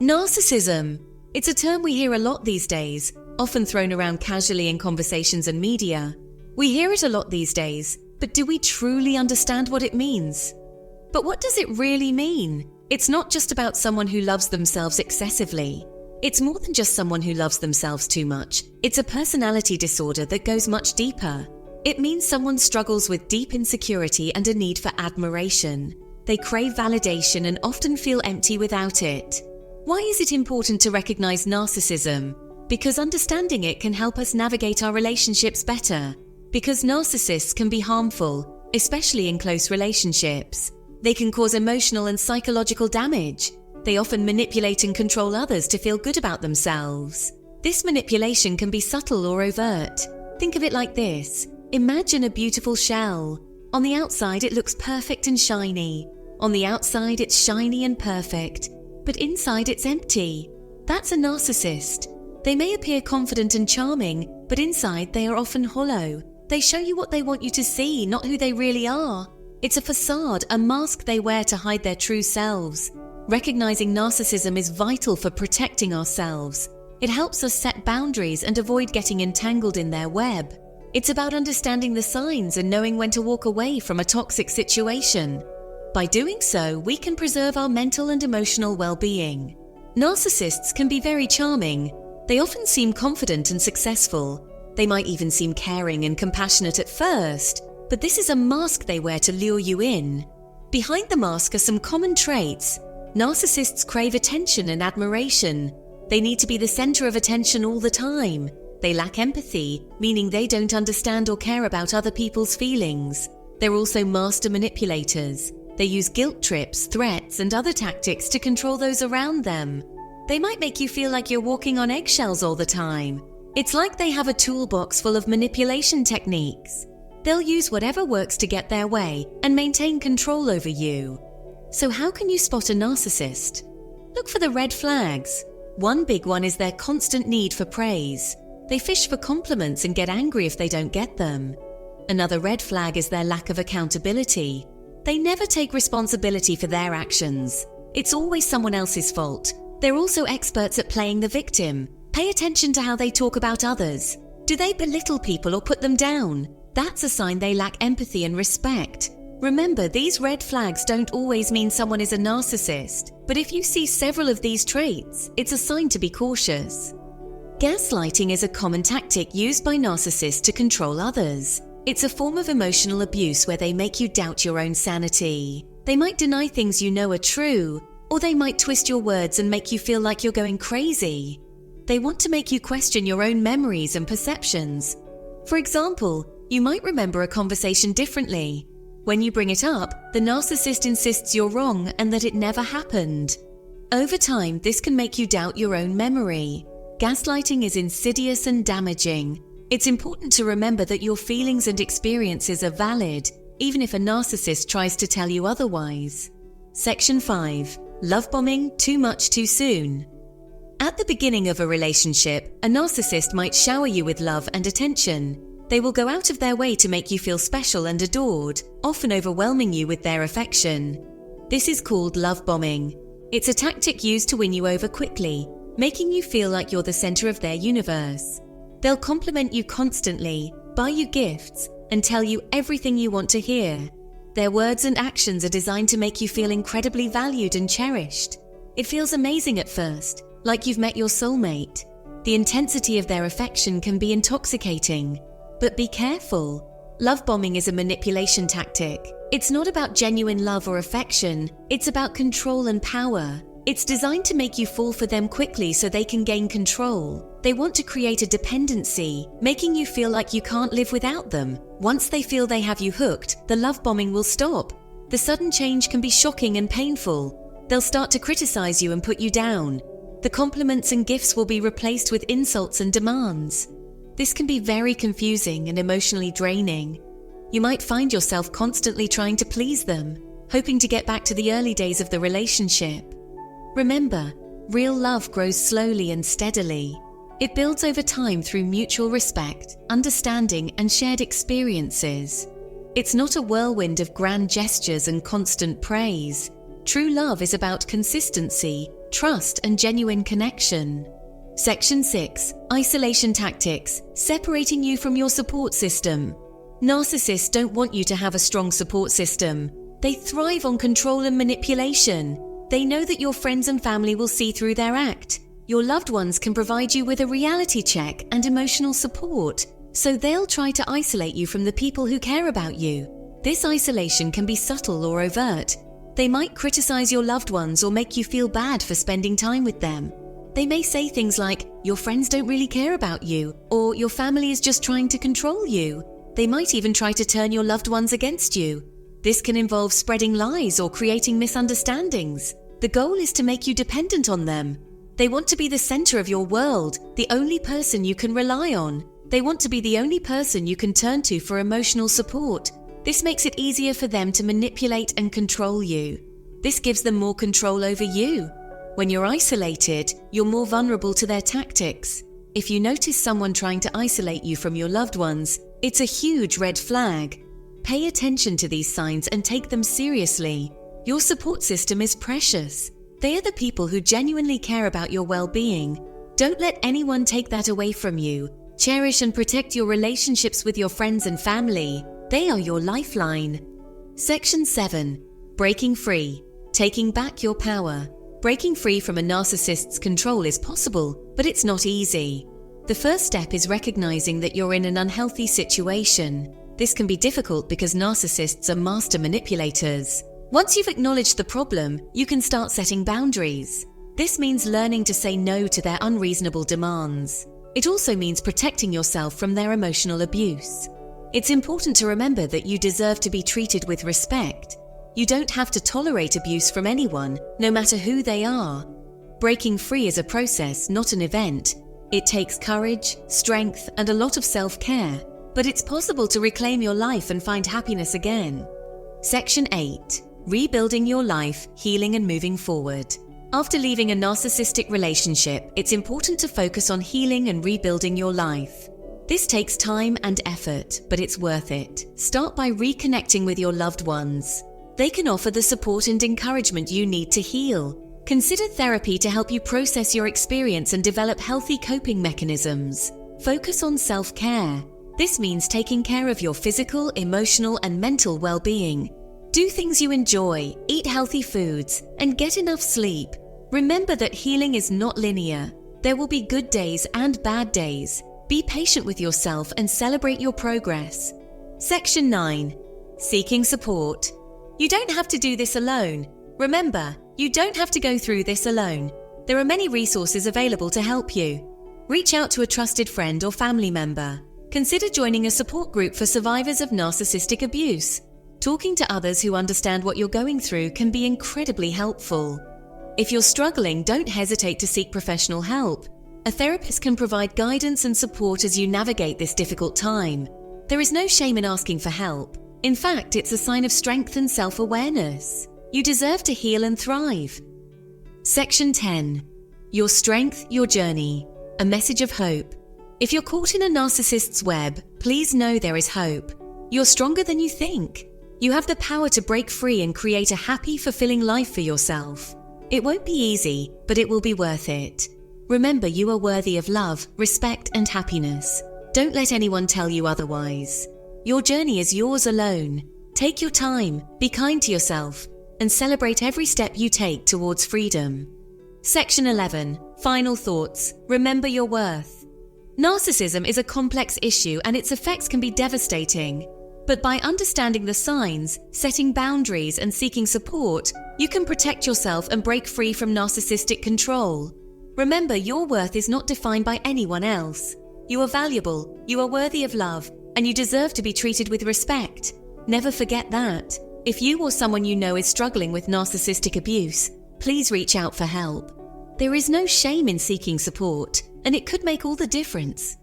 Narcissism. It's a term we hear a lot these days, often thrown around casually in conversations and media. We hear it a lot these days, but do we truly understand what it means? But what does it really mean? It's not just about someone who loves themselves excessively. It's more than just someone who loves themselves too much. It's a personality disorder that goes much deeper. It means someone struggles with deep insecurity and a need for admiration. They crave validation and often feel empty without it. Why is it important to recognize narcissism? Because understanding it can help us navigate our relationships better. Because narcissists can be harmful, especially in close relationships. They can cause emotional and psychological damage. They often manipulate and control others to feel good about themselves. This manipulation can be subtle or overt. Think of it like this. Imagine a beautiful shell. On the outside, it looks perfect and shiny. On the outside, it's shiny and perfect. But inside, it's empty. That's a narcissist. They may appear confident and charming, but inside, they are often hollow. They show you what they want you to see, not who they really are. It's a facade, a mask they wear to hide their true selves. Recognizing narcissism is vital for protecting ourselves. It helps us set boundaries and avoid getting entangled in their web. It's about understanding the signs and knowing when to walk away from a toxic situation. By doing so, we can preserve our mental and emotional well-being. Narcissists can be very charming. They often seem confident and successful. They might even seem caring and compassionate at first, but this is a mask they wear to lure you in. Behind the mask are some common traits. Narcissists crave attention and admiration. They need to be the center of attention all the time. They lack empathy, meaning they don't understand or care about other people's feelings. They're also master manipulators. They use guilt trips, threats, and other tactics to control those around them. They might make you feel like you're walking on eggshells all the time. It's like they have a toolbox full of manipulation techniques. They'll use whatever works to get their way and maintain control over you. So how can you spot a narcissist? Look for the red flags. One big one is their constant need for praise. They fish for compliments and get angry if they don't get them. Another red flag is their lack of accountability. They never take responsibility for their actions. It's always someone else's fault. They're also experts at playing the victim. Pay attention to how they talk about others. Do they belittle people or put them down? That's a sign they lack empathy and respect. Remember, these red flags don't always mean someone is a narcissist, but if you see several of these traits, it's a sign to be cautious. Gaslighting is a common tactic used by narcissists to control others. It's a form of emotional abuse where they make you doubt your own sanity. They might deny things you know are true, or they might twist your words and make you feel like you're going crazy. They want to make you question your own memories and perceptions. For example, you might remember a conversation differently. When you bring it up, the narcissist insists you're wrong and that it never happened. Over time, this can make you doubt your own memory. Gaslighting is insidious and damaging. It's important to remember that your feelings and experiences are valid, even if a narcissist tries to tell you otherwise. Section 5. Love bombing too much too soon. At the beginning of a relationship, a narcissist might shower you with love and attention. They will go out of their way to make you feel special and adored, often overwhelming you with their affection. This is called love bombing. It's a tactic used to win you over quickly, making you feel like you're the center of their universe. They'll compliment you constantly, buy you gifts, and tell you everything you want to hear. Their words and actions are designed to make you feel incredibly valued and cherished. It feels amazing at first, like you've met your soulmate. The intensity of their affection can be intoxicating. But be careful. Love bombing is a manipulation tactic. It's not about genuine love or affection. It's about control and power. It's designed to make you fall for them quickly so they can gain control. They want to create a dependency, making you feel like you can't live without them. Once they feel they have you hooked, the love bombing will stop. The sudden change can be shocking and painful. They'll start to criticize you and put you down. The compliments and gifts will be replaced with insults and demands. This can be very confusing and emotionally draining. You might find yourself constantly trying to please them, hoping to get back to the early days of the relationship. Remember, real love grows slowly and steadily. It builds over time through mutual respect, understanding, and shared experiences. It's not a whirlwind of grand gestures and constant praise. True love is about consistency, trust, and genuine connection. Section 6. Isolation tactics, separating you from your support system. Narcissists don't want you to have a strong support system. They thrive on control and manipulation. They know that your friends and family will see through their act. Your loved ones can provide you with a reality check and emotional support, so they'll try to isolate you from the people who care about you. This isolation can be subtle or overt. They might criticize your loved ones or make you feel bad for spending time with them. They may say things like, "Your friends don't really care about you," or "Your family is just trying to control you." They might even try to turn your loved ones against you. This can involve spreading lies or creating misunderstandings. The goal is to make you dependent on them. They want to be the center of your world, the only person you can rely on. They want to be the only person you can turn to for emotional support. This makes it easier for them to manipulate and control you. This gives them more control over you. When you're isolated, you're more vulnerable to their tactics. If you notice someone trying to isolate you from your loved ones, it's a huge red flag. Pay attention to these signs and take them seriously. Your support system is precious. They are the people who genuinely care about your well-being. Don't let anyone take that away from you. Cherish and protect your relationships with your friends and family. They are your lifeline. Section 7. Breaking free. Taking back your power. Breaking free from a narcissist's control is possible, but it's not easy. The first step is recognizing that you're in an unhealthy situation. This can be difficult because narcissists are master manipulators. Once you've acknowledged the problem, you can start setting boundaries. This means learning to say no to their unreasonable demands. It also means protecting yourself from their emotional abuse. It's important to remember that you deserve to be treated with respect. You don't have to tolerate abuse from anyone, no matter who they are. Breaking free is a process, not an event. It takes courage, strength, and a lot of self-care, but it's possible to reclaim your life and find happiness again. Section 8. Rebuilding your life, healing and moving forward. After leaving a narcissistic relationship, it's important to focus on healing and rebuilding your life. This takes time and effort, but it's worth it. Start by reconnecting with your loved ones. They can offer the support and encouragement you need to heal. Consider therapy to help you process your experience and develop healthy coping mechanisms. Focus on self-care. This means taking care of your physical, emotional, and mental well-being. Do things you enjoy, eat healthy foods, and get enough sleep. Remember that healing is not linear. There will be good days and bad days. Be patient with yourself and celebrate your progress. Section 9. Seeking support. You don't have to do this alone. Remember, you don't have to go through this alone. There are many resources available to help you. Reach out to a trusted friend or family member. Consider joining a support group for survivors of narcissistic abuse. Talking to others who understand what you're going through can be incredibly helpful. If you're struggling, don't hesitate to seek professional help. A therapist can provide guidance and support as you navigate this difficult time. There is no shame in asking for help. In fact, it's a sign of strength and self-awareness. You deserve to heal and thrive. Section 10. Your strength, your journey. A message of hope. If you're caught in a narcissist's web, please know there is hope. You're stronger than you think. You have the power to break free and create a happy, fulfilling life for yourself. It won't be easy, but it will be worth it. Remember, you are worthy of love, respect, and happiness. Don't let anyone tell you otherwise. Your journey is yours alone. Take your time, be kind to yourself, and celebrate every step you take towards freedom. Section 11. Final thoughts. Remember your worth. Narcissism is a complex issue and its effects can be devastating. But by understanding the signs, setting boundaries, and seeking support, you can protect yourself and break free from narcissistic control. Remember, your worth is not defined by anyone else. You are valuable, you are worthy of love, and you deserve to be treated with respect. Never forget that. If you or someone you know is struggling with narcissistic abuse, please reach out for help. There is no shame in seeking support, and it could make all the difference.